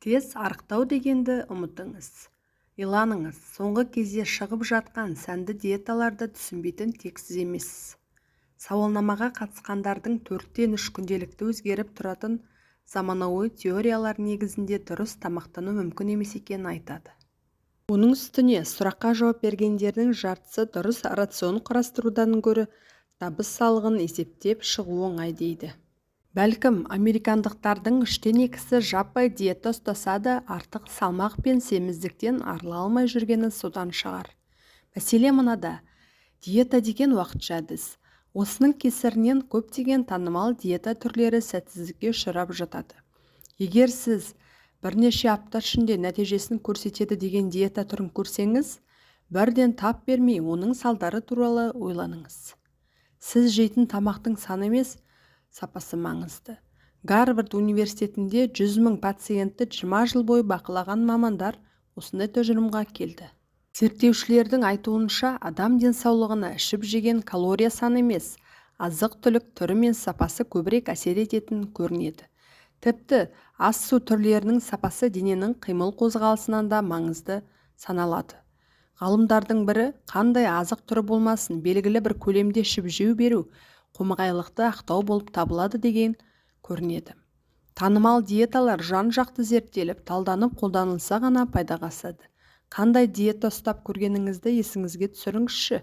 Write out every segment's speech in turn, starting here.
Тез арықтау дегенді ұмытыңыз. Иланыңыз, соңғы кезде шығып жатқан сәнді диеталарды түсінбейтін тек сіз емессіз. Сауалнамаға қатысқандардың 4-3 күнделікті өзгеріп тұратын заманауи теориялар негізінде дұрыс тамақтану мүмкін емес екенін айтады. Оның үстіне сұраққа жауап бергендердің жартысы дұрыс рацион құрастырудан гөрі табыс салығын есептеп шығу оңай дейді. Бәлкім, американдықтардың 3-2-сі жаппай диета ұстаса да артық салмақ пен семіздіктен арыла алмай жүргені содан шығар. Мәселе мынада, диета деген уақытша әдіс. Осының кесірінен көптеген танымал диета түрлері сәтсіздікке ұшырап жатады. Егер сіз бірнеше апта ішінде нәтижесін көрсетеді деген диета түрін көрсеңіз, бірден тап бермей оның салдары туралы ойланыңыз. Сіз жейтін тамақтың саны емес, сапасы маңызды. Гарвард университетінде 100 000 пациентті 20 жыл бойы бақылаған мамандар осындай тұжырымға келді. Зерттеушілердің айтуынша, адам денсаулығына ішіп жеген калория саны емес, азық-түлік түрі мен сапасы көбірек әсер ететін көрінеді. Тіпті ас су түрлерінің сапасы дененің қимыл қозғалысынан да маңызды саналады. Ғалымдардың бірі, қандай азық түрі болмасын, белгілі бір көлемде ішіп жеу беру қомағайлықты ақтау болып табылады деген көрінеді. Танымал диеталар жан-жақты зерттеліп, талданып қолданылса ғана пайдаға асады. Қандай диета ұстап көргеніңізді есіңізге түсіріңізші.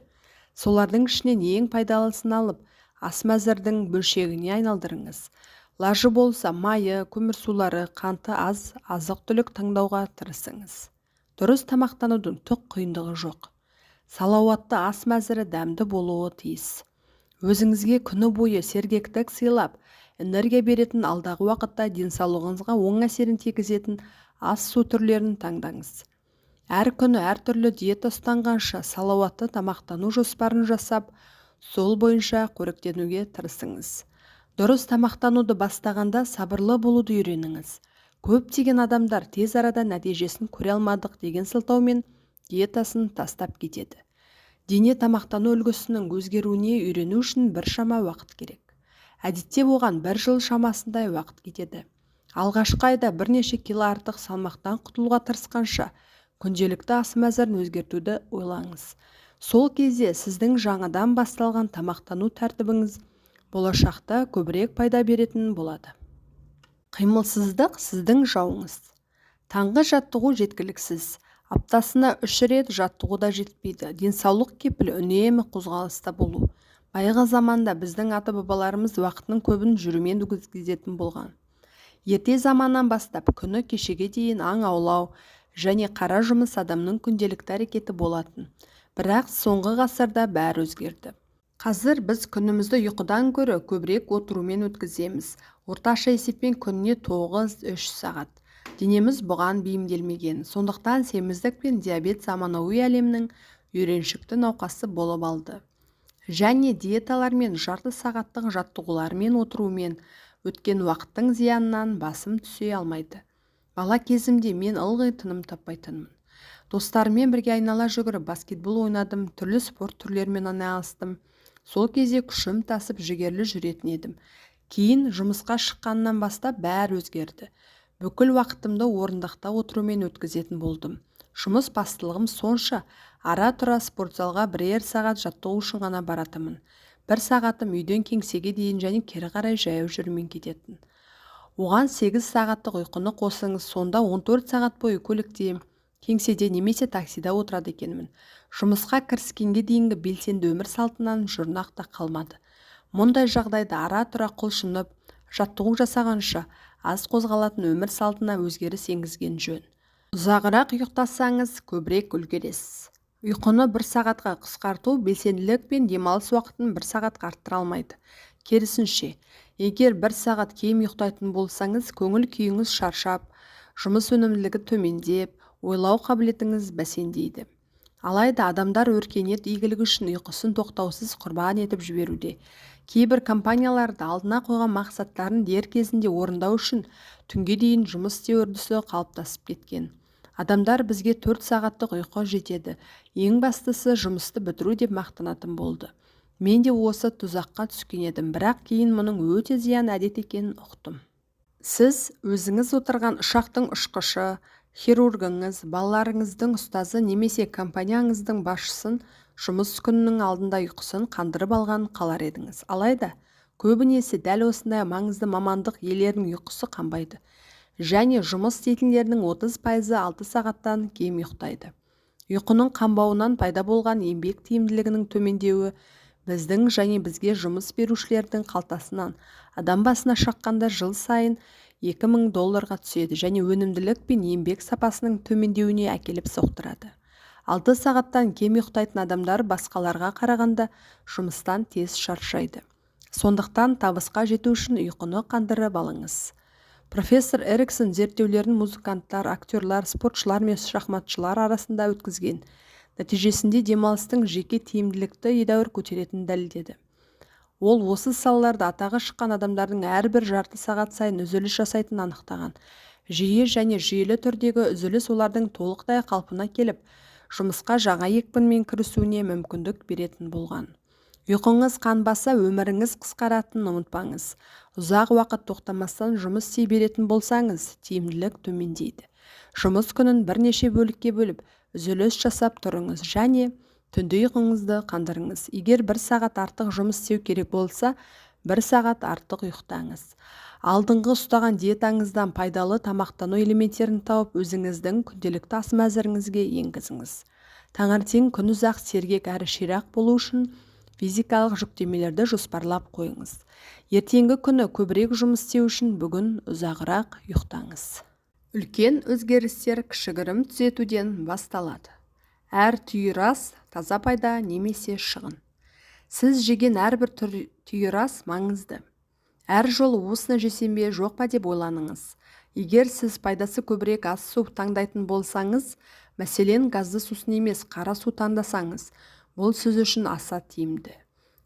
Солардың ішінен ең пайдалысын алып, ас мәзірдің бөлшегіне айналдырыңыз. Лажы болса, майы, көмірсулары, қанты аз азық-түлік таңдауға тырысыңыз. Дұрыс тамақтанудың түк қиындығы жоқ. Салауатты ас мәзірі дәмді болуы тиіс. Өзіңізге күні бойы сергектік сыйлап, энергия беретін, алдағы уақытта денсаулығыңызға оң әсерін тигізетін ас су түрлерін таңдаңыз. Әр күні әртүрлі диета ұстанғанша салауатты тамақтану жоспарын жасап, сол бойынша қоректенуге тырысыңыз. Дұрыс тамақтануды бастағанда сабырлы болуды үйреніңіз. Көптеген адамдар тез арада нәтижесін көре алмадық деген сылтаумен диетасын тастап кетеді. Дене тамақтану үлгісінің өзгеруіне үйрену үшін біршама уақыт керек. Әдетте оған 1 жыл шамасындай уақыт кетеді. Алғашқы айда бірнеше кило артық салмақтан құтылуға тырысқанша, күнделікті ас мәзірін өзгертуді ойлаңыз. Сол кезде сіздің жаңадан басталған тамақтану тәртібіңіз болашақта көбірек пайда беретін болады. Қимылсыздық сіздің жауыңыз. Таңғы жаттығу жеткіліксіз. Аптасына 3 рет жаттығу да жетпейді. Денсаулық кепілі үнемі қозғалыста болу. Байғы заманда біздің ата-бабаларымыз уақытының көбін жүрумен өткізетін болған. Ерте заманнан бастап күні кешеге дейін аң аулау және қара жұмыс адамның күнделікті әрекеті болатын. Бірақ соңғы ғасырда бәрі өзгерді. Қазір біз күнімізді ұйқыдан гөрі көбірек отырумен өткіземіз. Орташа есеппен күніне 9-3 сағат. Денеміз бұған бейімделмеген. Сондықтан семіздік пен диабет заманауи әлемнің үйреншікті науқасы болып алды. Және диеталар мен жарты сағаттық жаттығулармен отырумен өткен уақыттың зиянынан басым түсе алмайды. Бала кезімде мен ылғи тыным таппайтынмын. Достарыммен бірге айнала жүгіріп баскетбол ойнадым, түрлі спорт түрлерімен айналыстым. Сол кезде күшім тасып жігерлі жүретін едім. Кейін жұмысқа шыққаннан бастап бәрі өзгерді. Бүкіл уақытымды орындықта отырумен өткізетін болдым. Жұмыс бастылығым сонша, ара-тұра спортзалға 1 сағат жаттығу үшін ғана баратымын. 1 сағатым үйден кеңсеге дейін және кері қарай жаяу жүрумен кететін. Оған 8 сағаттық ұйқыны қосыңыз, сонда 14 сағат бойы көлікте, кеңседе немесе таксида отырады екенмін. Жұмысқа кіріскенге дейінгі белсенді өмір салтынан жұрнақ та қалмады. Мұндай жағдайда ара-тұра құлшынып, жаттығу жасағанша аз қозғалатын өмір салтына өзгеріс енгізген жөн. Ұзағырақ ұйықтасаңыз, көбірек үлгересіз. Ұйқыны 1 сағатқа қысқарту белсенділік пен демалыс уақытын 1 сағатқа арттыра алмайды. Керісінше, егер 1 сағат кем ұйықтайтын болсаңыз, көңіл күйіңіз шаршап, жұмыс өнімділігі төмендеп, ойлау қабілетіңіз бәсеңдейді. Алайда адамдар өркениет игілігі үшін ұйқысын тоқтаусыз құрбан етіп жіберуде. Кейбір компанияларда алдына қойған мақсаттарын дер кезінде орындау үшін түнге дейін жұмыс істеу үрдісі қалыптасып кеткен. Адамдар бізге 4 сағаттық ұйқы жетеді. Ең бастысы жұмысты бітіру деп мақтанатын болды. Мен де осы тұзаққа түскен едім, бірақ кейін мұның өте зиян әдет екенін ұқтым. Сіз өзіңіз отырған ұшақтың ұшқышы, хирургіңіз, балаларыңыздың ұстазы немесе компанияңыздың басшысын жұмыс күнінің алдында ұйқысын қандырып алғанын қалар едіңіз. Алайда, көбінесе дәл осындай маңызды мамандық иелерінің ұйқысы қанбайды және жұмыс істейтіндердің 30% 6 сағаттан кем ұйықтайды. Ұйқының қанбауынан пайда болған еңбек тиімділігінің төмендеуі біздің және бізге жұмыс берушілердің қалтасынан адам басына шаққанда жыл сайын $2000 түседі және өнімділік пен еңбек сапасының төмендеуіне әкеліп соқтырады. 6 сағаттан кем ұйықтайтын адамдар басқаларға қарағанда жұмыстан тез шаршайды. Сондықтан табысқа жету үшін ұйқыны қандырып алыңыз. Профессор Эриксон зерттеулерін музыканттар, актерлар, спортшылар мен шахматшылар арасында өткізген. Нәтижесінде демалыстың жеке тиімділікті едәуір көтеретінін дәлелдеді. Ол осы салаларда атағы шыққан адамдардың әрбір жарты сағат сайын үзіліс жасайтынын анықтаған. Жиі және жүйелі түрдегі үзіліс олардың толықтай қалпына келіп, жұмысқа жаңа екпінмен кірісуіне мүмкіндік беретін болған. Ұйқыңыз қанбаса, өміріңіз қысқаратынын ұмытпаңыз. Ұзақ уақыт тоқтамастан жұмыс істей беретін болсаңыз, тиімділік төмендейді. Жұмыс күнін бірнеше бөлікке бөліп, үзіліс жасап тұрыңыз және түнде ұйқыңызды қандырыңыз. Егер 1 сағат артық жұмыс істеу керек болса, 1 сағат артық ұйықтаңыз. Алдыңғы ұстаған диетаңыздан пайдалы тамақтану элементтерін тауып, өзіңіздің күнделікті ас мәзіріңізге енгізіңіз. Таңертең күн ұзақ, сергек әрі ширақ болу үшін физикалық жүктемелерді жоспарлап қойыңыз. Ертеңгі күні көбірек жұмыс істеу үшін бүгін ұзағырақ ұйықтаңыз. Үлкен өзгерістер кішігірім түзетуден басталады. Әр түйір ас таза пайда немесе шығын. Сіз жеген әрбір түйір ас маңызды. Әр жолы осыны жесем бе, жоқ па деп ойланыңыз. Егер сіз пайдасы көбірек ас су таңдайтын болсаңыз, мәселен газды сусын емес, қара су таңдасаңыз, бұл сіз үшін аса тиімді.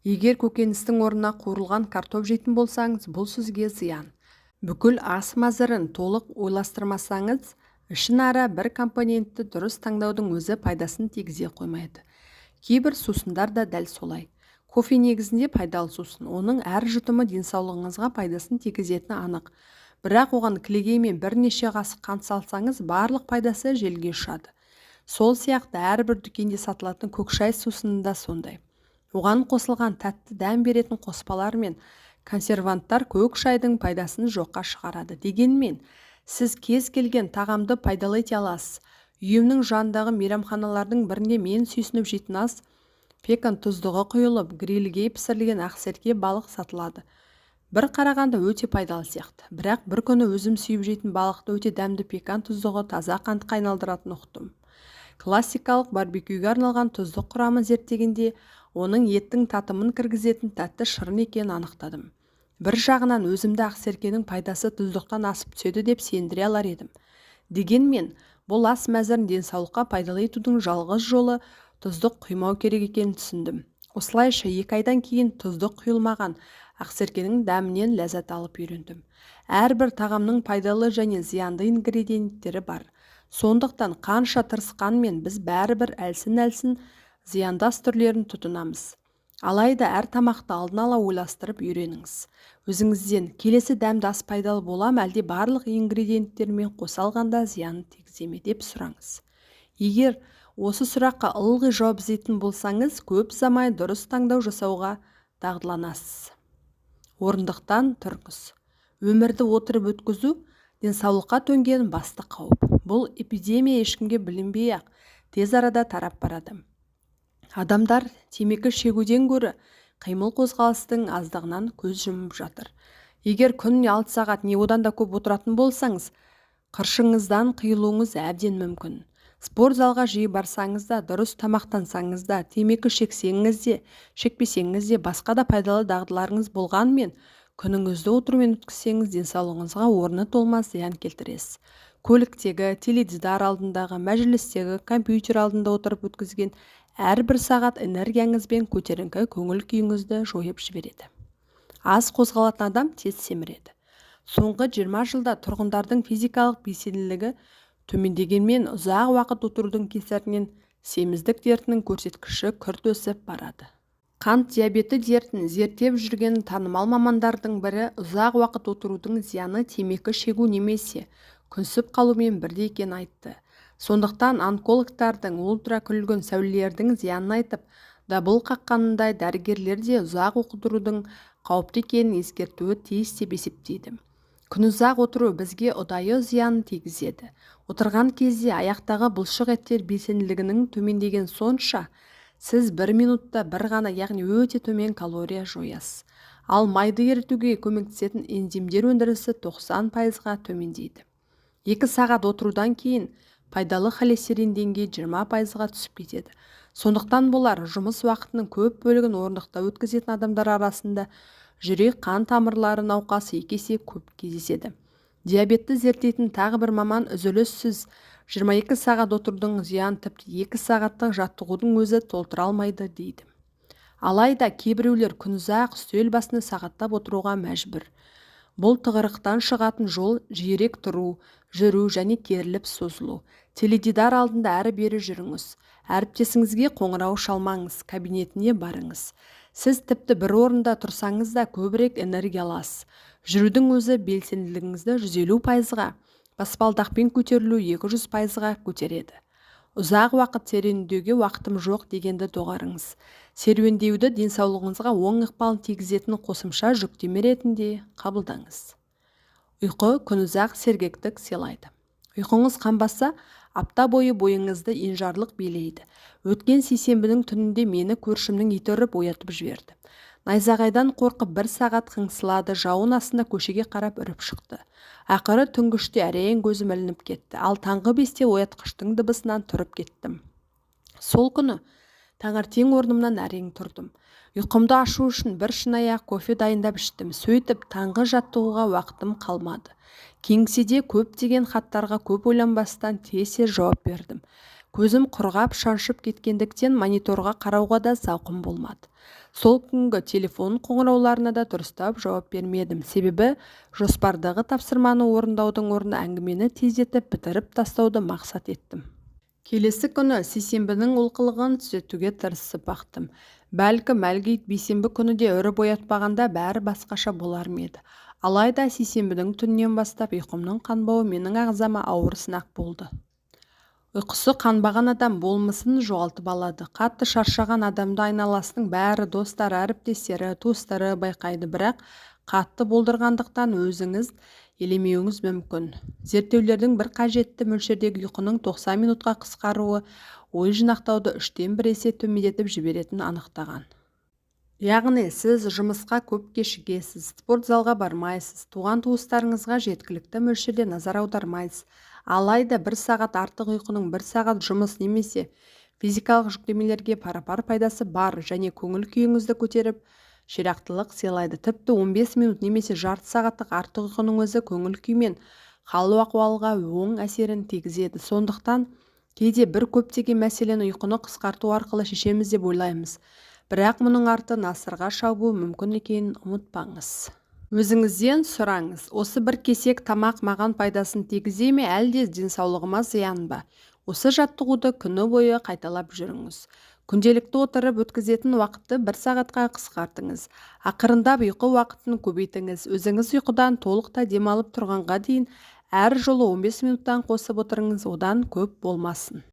Егер көкөністің орнына қуырылған картоп жейтін болсаңыз, бұл сізге зиян. Бүкіл ас мәзірін толық ойластырмасаңыз, ішінара бір компонентті дұрыс таңдаудың өзі пайдасын тигізе қоймайды. Кейбір сусындар да дәл солай. Кофе негізінде пайдалы сусын, оның әр жұтымы денсаулығыңызға пайдасын тигізетіні анық. Бірақ оған кілегей мен бірнеше қасық қант салсаңыз, барлық пайдасы желге ұшады. Сол сияқты әрбір дүкенде сатылатын көк шай сусынында сондай. Оған қосылған тәтті дәм беретін қоспалар мен консерванттар көк шайдың пайдасын жоққа шығарады. Дегенмен, сіз кез келген тағамды пайдалы ете аласыз. Үйімнің жанындағы мейрамханалардың бірінде мен сүйсініп жейтін ас пекан тұздығы құйылып, грилге пісірілген ақсерке балық сатылады. Бір қарағанда өте пайдалы сияқты. Бірақ бір күні өзім сүйіп жейтін балықты өте дәмді пекан тұздығы таза қантқа айналдыратын ұқтым. Классикалық барбекюге арналған тұздық құрамын зерттегенде, оның еттің татымын кіргізетін тәтті шырын екенін анықтадым. Бір жағынан өзімді ақсеркенің пайдасы тұздықтан асып түседі деп сендіре алар едім. Дегенмен, бұл ас мәзірін денсаулыққа пайдалы етудің жалғыз жолы тұздық құймау керек екенін түсіндім. Осылайша 2 айдан кейін тұздық құйылмаған ақсеркенің дәмінен ләззат алып үйрендім. Әрбір тағамның пайдалы және зиянды ингредиенттері бар. Сондықтан қанша тырысқанмен біз бәрібір әлсін-әлсін зияндас түрлерін тұтынамыз. Алайда әр тамақты алдын ала ойластырып үйреніңіз. Өзіңізден келесі дәмді ас пайдалы болам әлде барлық ингредиенттермен қоса алғанда зияны тигізе ме деп сұраңыз. Егер осы сұраққа ылғи жауап іздейтін болсаңыз, көп ұзамай дұрыс таңдау жасауға дағдыланасыз. Орындықтан тұрыңыз. Өмірді отырып өткізу денсаулыққа төнген басты қауіп. Бұл эпидемия ешкімге білінбей-ақ тез арада тарап барады. Адамдар темекі шегуден гөрі қимыл қозғалыстың аздығынан көз жұмып жатыр. Егер күніне 6 сағат не одан да көп отыратын болсаңыз, қыршыңыздан қиылуыңыз әбден мүмкін. Спорт залға жиі барсаңыз да, дұрыс тамақтансаңыз да, темекі шексеңіз де, шекпесеңіз де, басқа да пайдалы дағдыларыңыз болғанмен, күніңізді отырумен өткізсеңіз, денсаулығыңызға орны толмас зиян келтіресіз. Көліктегі, теледидар алдындағы, мәжілістегі, компьютер алдында отырып өткізген әрбір сағат энергияңыз бен көтеріңкі көңіл күйіңізді жойып жібереді. Аз қозғалатын адам тез семіреді. Соңғы 20 жылда тұрғындардың физикалық белсенділігі төмендегенмен, ұзақ уақыт отырудың кесірінен семіздік дертінің көрсеткіші күрт өсіп барады. Қант диабеті дертін зерттеп жүрген танымал мамандардың бірі ұзақ уақыт отырудың зияны темекі шегу немесе күнсіп қалумен бірдей екенін айтты. Сондықтан онкологтардың ультракүлгін сәулелердің зиянын айтып, дабыл қаққанындай дәрігерлер де ұзақ отырудың қауіпті екенін ескертуі тиіс деп есептейді. Күн ұзақ отыру бізге ұдайы зиянын тигізеді. Отырған кезде аяқтағы бұлшық еттер белсенділігінің төмендеген сонша, сіз 1 минутта бір ғана, яғни өте төмен калория жоясыз. Ал майды ерітуге көмектесетін энзимдер өндірісі 90%-ға төмендейді. 2 сағат отырудан кейін пайдалы холестерин деңгейі 20%-ға түсіп кетеді. Сондықтан болар жұмыс уақытының көп бөлігін орындықта өткізетін адамдар арасында жүрек қан тамырлары науқасы 2 есе көп кездеседі. Диабетті зерттейтін тағы бір маман үзіліссіз 22 сағат отырудың зиян тіпті 2 сағаттық жаттығудың өзі толтыра алмайды дейді. Алайда кейбіреулер күн ұзақ үстел басында сағаттап отыруға мәжбүр. Бұл тығырықтан шығатын жол жиірек тұру, жүру және керіліп созылу. Теледидар алдында әрі-бері жүріңіз. Әріптесіңізге қоңырау шалмаңыз, кабинетіне барыңыз. Сіз тіпті бір орында тұрсаңыз да көбірек энергия аласыз. Жүрудің өзі белсенділігіңізді 150%-ға, баспалдақпен көтерілу 200%-ға көтереді. Ұзақ уақыт серуендеуге уақытым жоқ дегенді доғарыңыз. Серуендеуді денсаулығыңызға оң ықпалын тигізетін қосымша жүктеме ретінде қабылдаңыз. Ұйқы күн ұзақ сергектік сыйлайды. Ұйқыңыз қанбаса, апта бойы бойыңызды енжарлық билейді. Өткен сейсенбінің түнінде мені көршімнің иті үріп оятып жіберді. Найзағайдан қорқып 1 сағат қыңсылады, жауын астында көшеге қарап үріп шықты. Ақыры түнгіште әрең көзім ілініп кетті. Ал таңғы 5-те оятқыштың дыбысынан тұрып кеттім. Сол күні таңертең орнымнан әрең тұрдым. Ұйқымды ашу үшін бір шынаяқ кофе дайындап іштім. Сөйтіп таңғы жаттығуға уақытым қалмады. Кеңседе көптеген хаттарға көп ойланбастан тез жауап бердім. Көзім құрғап шаншып кеткендіктен мониторға қарауға да зауқым болмады. Сол күнгі телефон қоңырауларына да дұрыстап жауап бермедім. Себебі жоспардағы тапсырманы орындаудың орнына әңгімені тездетіп бітіріп тастауды мақсат еттім. Келесі күні сейсенбінің олқылығын түзетуге тырысып бақтым. Бәлкім әлгі бейсенбі күні де үріп оятпағанда бәрі басқаша болар ма еді. Алайда сейсенбінің түнінен бастап ұйқымның қанбауы менің ағзама ауыр сынақ болды. Ұйқысы қанбаған адам болмысын жоғалтып алады. Қатты шаршаған адамды айналасының бәрі, достары, әріптестері, туыстары байқайды, бірақ қатты болдырғандықтан өзіңіз елемеуіңіз мүмкін. Зерттеулердің бір қажетті мөлшердегі ұйқының 90 минутқа қысқаруы ой жинақтауды 3-тен 1 есе төмендетіп жіберетінін анықтаған. Яғни сіз жұмысқа көп кешігесіз, спорт залға бармайсыз, туған туыстарыңызға жеткілікті мөлшерде назар аудармайсыз. Алайда 1 сағат артық ұйқының 1 сағат жұмыс немесе физикалық жүктемелерге пара-пар пайдасы бар және көңіл күйіңізді көтеріп, ширақтылық сыйлайды. Тіпті 15 минут немесе жарты сағаттық артық ұйқының өзі көңіл күй мен хал-ахуалға оң әсерін тигізеді. Сондықтан кейде бір көптеген мәселені ұйқыны қысқарту арқылы шешеміз деп ойлаймыз. Бірақ мұның арты насырға шабуы мүмкін екенін ұмытпаңыз. Өзіңізден сұраңыз, осы бір кесек тамақ маған пайдасын тигізе ме, әлде денсаулығыма зиян ба? Осы жаттығуды күні бойы қайталап жүріңіз. Күнделікті отырып өткізетін уақытты 1 сағатқа қысқартыңыз. Ақырындап ұйқы уақытын көбейтіңіз. Өзіңіз ұйқыдан толықтай демалып тұрғанға дейін әр жолы 15 минуттан қосып отырыңыз, одан көп болмасын.